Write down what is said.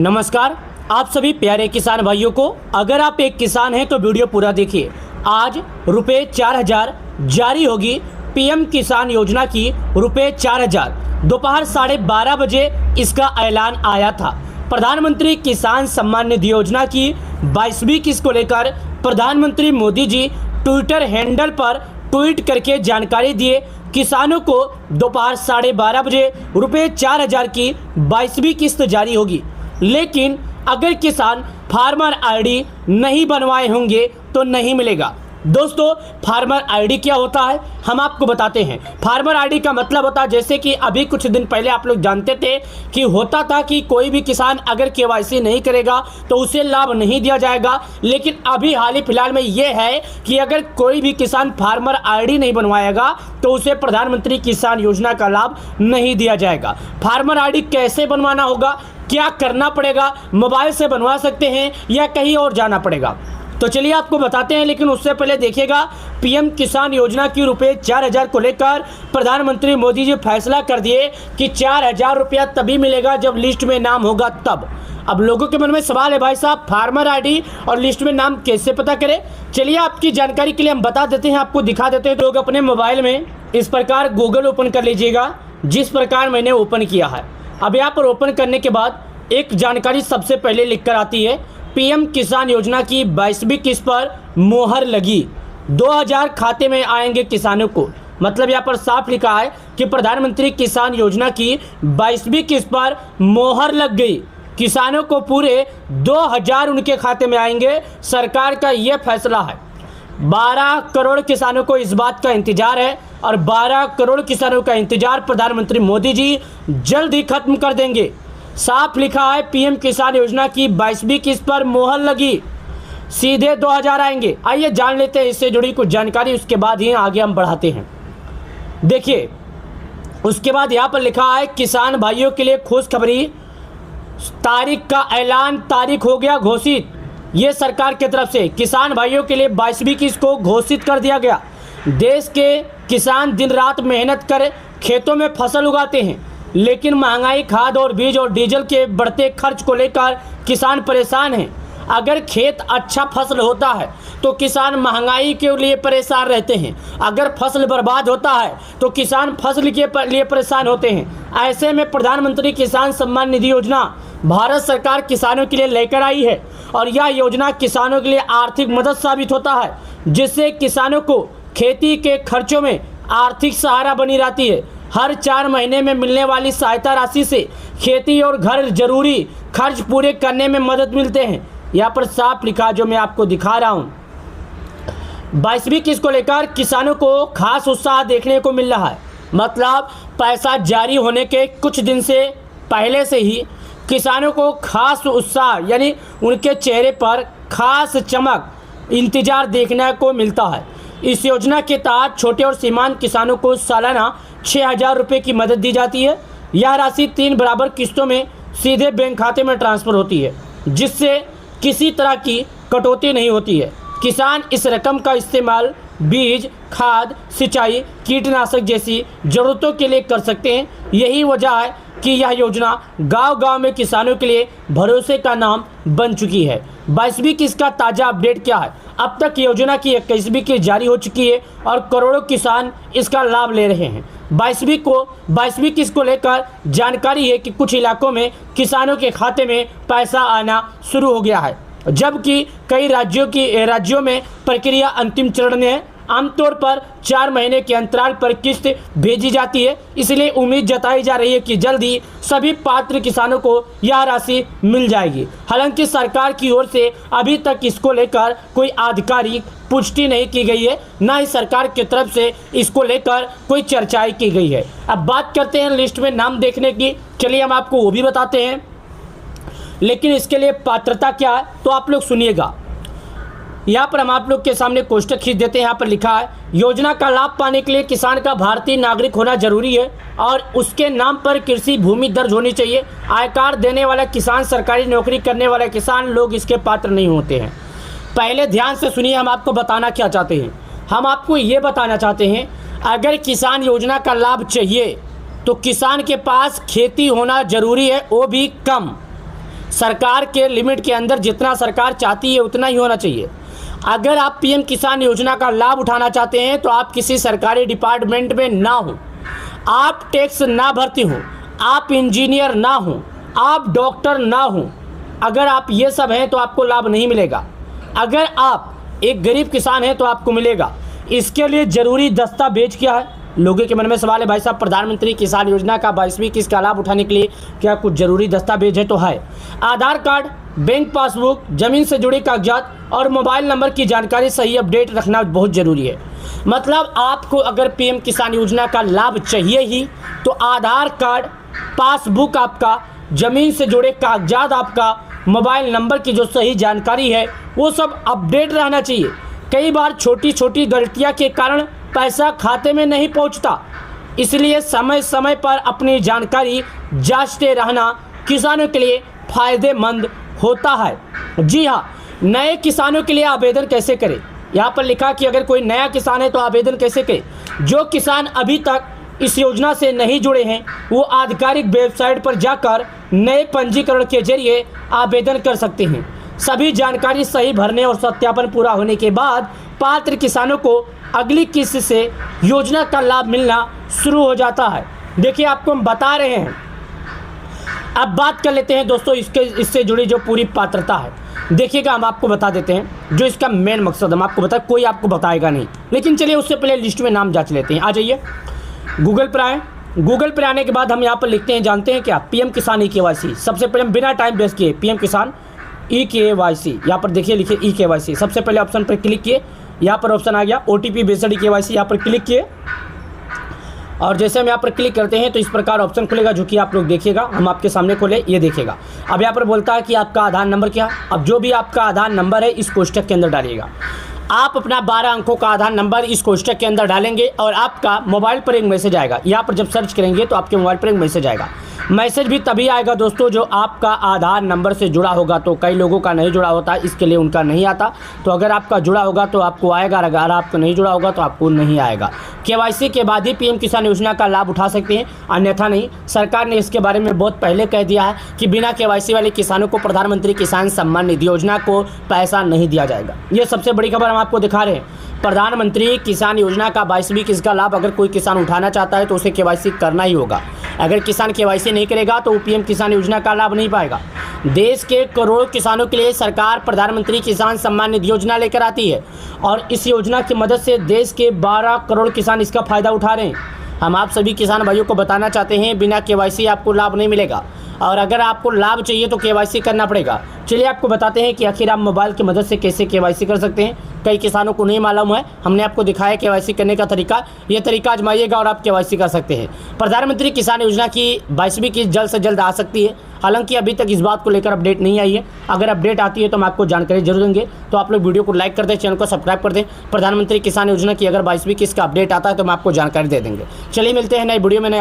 नमस्कार, आप सभी प्यारे किसान भाइयों को। अगर आप एक किसान हैं तो वीडियो पूरा देखिए। आज रुपये 4000 जारी होगी पीएम किसान योजना की। रुपये 4000 दोपहर 12:30 बजे इसका ऐलान आया था। प्रधानमंत्री किसान सम्मान निधि योजना की 22वीं किस्त को लेकर प्रधानमंत्री मोदी जी ट्विटर हैंडल पर ट्वीट करके जानकारी दिए। किसानों को दोपहर 12:30 बजे रुपये 4000 की 22वीं किस्त जारी होगी। लेकिन अगर किसान फार्मर आईडी नहीं बनवाए होंगे तो नहीं मिलेगा। दोस्तों, फार्मर आईडी क्या होता है हम आपको बताते हैं। फार्मर आईडी का मतलब होता है, जैसे कि अभी कुछ दिन पहले आप लोग जानते थे कि होता था कि कोई भी किसान अगर केवाईसी नहीं करेगा तो उसे लाभ नहीं दिया जाएगा। लेकिन अभी हाल ही फिलहाल में ये है कि अगर कोई भी किसान फार्मर आईडी नहीं बनवाएगा तो उसे प्रधानमंत्री किसान योजना का लाभ नहीं दिया जाएगा। फार्मर आईडी कैसे बनवाना होगा, क्या करना पड़ेगा, मोबाइल से बनवा सकते हैं या कहीं और जाना पड़ेगा, तो चलिए आपको बताते हैं। लेकिन उससे पहले देखिएगा, पीएम किसान योजना की रुपये 4000 को लेकर प्रधानमंत्री मोदी जी फैसला कर दिए कि 4000 रुपया तभी मिलेगा जब लिस्ट में नाम होगा तब। अब लोगों के मन में सवाल है, भाई साहब फार्मर आईडी और लिस्ट में नाम कैसे पता करें। चलिए आपकी जानकारी के लिए हम बता देते हैं, आपको दिखा देते हैं। लोग अपने मोबाइल में इस प्रकार गूगल ओपन कर लीजिएगा, जिस प्रकार मैंने ओपन किया है। अब यहाँ पर ओपन करने के बाद एक जानकारी सबसे पहले लिख कर आती है, पीएम किसान योजना की 22वीं किस्त पर मोहर लगी, 2000 खाते में आएंगे किसानों को। मतलब यहाँ पर साफ लिखा है कि प्रधानमंत्री किसान योजना की 22वीं किस्त पर मोहर लग गई, किसानों को पूरे 2000 उनके खाते में आएंगे। सरकार का यह फैसला है। 12 करोड़ किसानों को इस बात का इंतजार है और 12 करोड़ किसानों का इंतजार प्रधानमंत्री मोदी जी जल्द ही खत्म कर देंगे। साफ लिखा है, पीएम किसान योजना की 22वीं किस्त पर मोहर लगी, सीधे 2000 आएंगे। आइए जान लेते हैं इससे जुड़ी कुछ जानकारी, उसके बाद ही आगे हम बढ़ाते हैं। देखिए, उसके बाद यहाँ पर लिखा है, किसान भाइयों के लिए खुशखबरी, तारीख का ऐलान, तारीख हो गया घोषित। ये सरकार की तरफ से किसान भाइयों के लिए 22वीं किस्त को घोषित कर दिया गया। देश के किसान दिन रात मेहनत कर खेतों में फसल उगाते हैं, लेकिन महंगाई, खाद और बीज और डीजल के बढ़ते खर्च को लेकर किसान परेशान हैं। अगर खेत अच्छा फसल होता है तो किसान महंगाई के लिए परेशान रहते हैं, अगर फसल बर्बाद होता है तो किसान फसल के लिए परेशान होते हैं। ऐसे में प्रधानमंत्री किसान सम्मान निधि योजना भारत सरकार किसानों के लिए लेकर आई है और यह योजना किसानों के लिए आर्थिक मदद साबित होता है, जिससे किसानों को खेती के खर्चों में आर्थिक सहारा बनी रहती है। हर 4 महीने में मिलने वाली सहायता राशि से खेती और घर जरूरी खर्च पूरे करने में मदद मिलते हैं। यहाँ पर साफ लिखा, जो मैं आपको दिखा रहा हूँ, 22वीं किस्त को लेकर किसानों को खास उत्साह देखने को मिल रहा है। मतलब पैसा जारी होने के कुछ दिन से पहले से ही किसानों को खास उत्साह, यानी उनके चेहरे पर खास चमक, इंतजार देखने को मिलता है। इस योजना के तहत छोटे और सीमांत किसानों को सालाना 6000 रुपये की मदद दी जाती है। यह राशि 3 बराबर किस्तों में सीधे बैंक खाते में ट्रांसफ़र होती है, जिससे किसी तरह की कटौती नहीं होती है। किसान इस रकम का इस्तेमाल बीज, खाद, सिंचाई, कीटनाशक जैसी ज़रूरतों के लिए कर सकते हैं। यही वजह है कि यह योजना गांव-गांव में किसानों के लिए भरोसे का नाम बन चुकी है। 22वीं किस्त का ताज़ा अपडेट क्या है? अब तक योजना की 21वीं किस्त जारी हो चुकी है और करोड़ों किसान इसका लाभ ले रहे हैं। 22वीं किस्त को लेकर जानकारी है कि कुछ इलाकों में किसानों के खाते में पैसा आना शुरू हो गया है, जबकि कई राज्यों में प्रक्रिया अंतिम चरण में है। आमतौर पर 4 महीने के अंतराल पर किस्त भेजी जाती है, इसलिए उम्मीद जताई जा रही है कि जल्द ही सभी पात्र किसानों को यह राशि मिल जाएगी। हालांकि सरकार की ओर से अभी तक इसको लेकर कोई आधिकारिक पुष्टि नहीं की गई है, ना ही सरकार की तरफ से इसको लेकर कोई चर्चाएं की गई है। अब बात करते हैं लिस्ट में नाम देखने की। चलिए हम आपको वो भी बताते हैं, लेकिन इसके लिए पात्रता क्या है तो आप लोग सुनिएगा। यहाँ पर हम आप लोग के सामने कोष्टक खींच देते हैं। यहाँ पर लिखा है, योजना का लाभ पाने के लिए किसान का भारतीय नागरिक होना जरूरी है और उसके नाम पर कृषि भूमि दर्ज होनी चाहिए। आयकर देने वाला किसान, सरकारी नौकरी करने वाला किसान लोग इसके पात्र नहीं होते हैं। पहले ध्यान से सुनिए, हम आपको बताना क्या चाहते हैं। हम आपको ये बताना चाहते हैं, अगर किसान योजना का लाभ चाहिए तो किसान के पास खेती होना जरूरी है, वो भी कम। सरकार के लिमिट के अंदर जितना सरकार चाहती है उतना ही होना चाहिए। अगर आप पीएम किसान योजना का लाभ उठाना चाहते हैं तो आप किसी सरकारी डिपार्टमेंट में ना हो, आप टैक्स ना भरते हो, आप इंजीनियर ना हो, आप डॉक्टर ना हो। अगर आप ये सब हैं तो आपको लाभ नहीं मिलेगा। अगर आप एक गरीब किसान हैं तो आपको मिलेगा। इसके लिए ज़रूरी दस्तावेज क्या है? लोगों के मन में सवाल है, भाई साहब प्रधानमंत्री किसान योजना का 22वीं किस्त का लाभ उठाने के लिए क्या कुछ ज़रूरी दस्तावेज है? तो है। आधार कार्ड, बैंक पासबुक, ज़मीन से जुड़े कागजात और मोबाइल नंबर की जानकारी सही अपडेट रखना बहुत ज़रूरी है। मतलब आपको अगर पीएम किसान योजना का लाभ चाहिए ही तो आधार कार्ड, पासबुक आपका, ज़मीन से जुड़े कागजात आपका, मोबाइल नंबर की जो सही जानकारी है वो सब अपडेट रहना चाहिए। कई बार छोटी छोटी गलतियां के कारण पैसा खाते में नहीं पहुंचता, इसलिए समय समय पर अपनी जानकारी जांचते रहना किसानों के लिए फ़ायदेमंद होता है। जी हाँ, नए किसानों के लिए आवेदन कैसे करें? यहाँ पर लिखा कि अगर कोई नया किसान है तो आवेदन कैसे करें। जो किसान अभी तक इस योजना से नहीं जुड़े हैं वो आधिकारिक वेबसाइट पर जाकर नए पंजीकरण के जरिए आवेदन कर सकते हैं। सभी जानकारी सही भरने और सत्यापन पूरा होने के बाद पात्र किसानों को अगली किस्त से योजना का लाभ मिलना शुरू हो जाता है। देखिए आपको हम बता रहे हैं। अब बात कर लेते हैं दोस्तों इससे जुड़ी जो पूरी पात्रता है। देखिएगा हम आपको बता देते हैं जो इसका मेन मकसद हम आपको बताए, कोई आपको बताएगा नहीं। लेकिन चलिए उससे पहले लिस्ट में नाम जांच लेते हैं। आ जाइए गूगल पर आए। गूगल पर आने के बाद हम यहाँ पर लिखते हैं, जानते हैं क्या? पीएम किसान ई-केवाईसी। सबसे पहले हम बिना टाइम वेस्ट किए पीएम किसान ई-केवाईसी, यहाँ पर देखिए लिखिए ई-केवाईसी। सबसे पहले ऑप्शन पर क्लिक किए, यहाँ पर ऑप्शन आ गया OTP बेस्ड ई-केवाईसी, यहाँ पर क्लिक किए और जैसे हम यहाँ पर क्लिक करते हैं तो इस प्रकार ऑप्शन खुलेगा, जो कि आप लोग देखिएगा। हम आपके सामने खोले, ये देखिएगा। अब यहाँ पर बोलता है कि आपका आधार नंबर क्या है। अब जो भी आपका आधार नंबर है इस कोष्ठक के अंदर डालिएगा। आप अपना 12 अंकों का आधार नंबर इस कोष्ठक के अंदर डालेंगे और आपका मोबाइल पर एक मैसेज आएगा। यहाँ पर जब सर्च करेंगे तो आपके मोबाइल पर एक मैसेज आएगा। मैसेज भी तभी आएगा दोस्तों जो आपका आधार नंबर से जुड़ा होगा। तो कई लोगों का नहीं जुड़ा होता, इसके लिए उनका नहीं आता। तो अगर आपका जुड़ा होगा तो आपको आएगा, अगर आपका नहीं जुड़ा होगा तो आपको नहीं आएगा। केवाईसी के बाद ही पीएम किसान योजना का लाभ उठा सकते हैं, अन्यथा नहीं। सरकार ने इसके बारे में बहुत पहले कह दिया है कि बिना केवाईसी वाले किसानों को प्रधानमंत्री किसान सम्मान निधि योजना को पैसा नहीं दिया जाएगा। ये सबसे बड़ी खबर हम आपको दिखा रहे हैं। प्रधानमंत्री किसान योजना का 22वीं किस्त का लाभ अगर कोई किसान उठाना चाहता है तो उसे केवाईसी करना ही होगा। अगर किसान केवाईसी नहीं करेगा तो पीएम किसान योजना का लाभ नहीं पाएगा। देश के करोड़ों किसानों के लिए सरकार प्रधानमंत्री किसान सम्मान निधि योजना लेकर आती है और इस योजना की मदद से देश के 12 करोड़ किसान इसका फ़ायदा उठा रहे हैं। हम आप सभी किसान भाइयों को बताना चाहते हैं, बिना केवाईसी आपको लाभ नहीं मिलेगा और अगर आपको लाभ चाहिए तो केवाईसी करना पड़ेगा। चलिए आपको बताते हैं कि आखिर आप मोबाइल की मदद से कैसे केवाईसी कर सकते हैं। कई किसानों को नहीं मालूम है, हमने आपको दिखाया केवाईसी करने का तरीका। ये तरीका आजमाइएगा और आप केवाईसी कर सकते हैं। प्रधानमंत्री किसान योजना की 22वीं किस्त जल्द से जल्द आ सकती है। हालांकि अभी तक इस बात को लेकर अपडेट नहीं आई है। अगर अपडेट आती है तो हम आपको जानकारी जरूर देंगे। तो आप लोग वीडियो को लाइक कर दें, चैनल को सब्सक्राइब कर दें। प्रधानमंत्री किसान योजना की अगर 22वीं किस्त का अपडेट आता है तो हम आपको जानकारी दे देंगे। चलिए मिलते हैं नई वीडियो में नए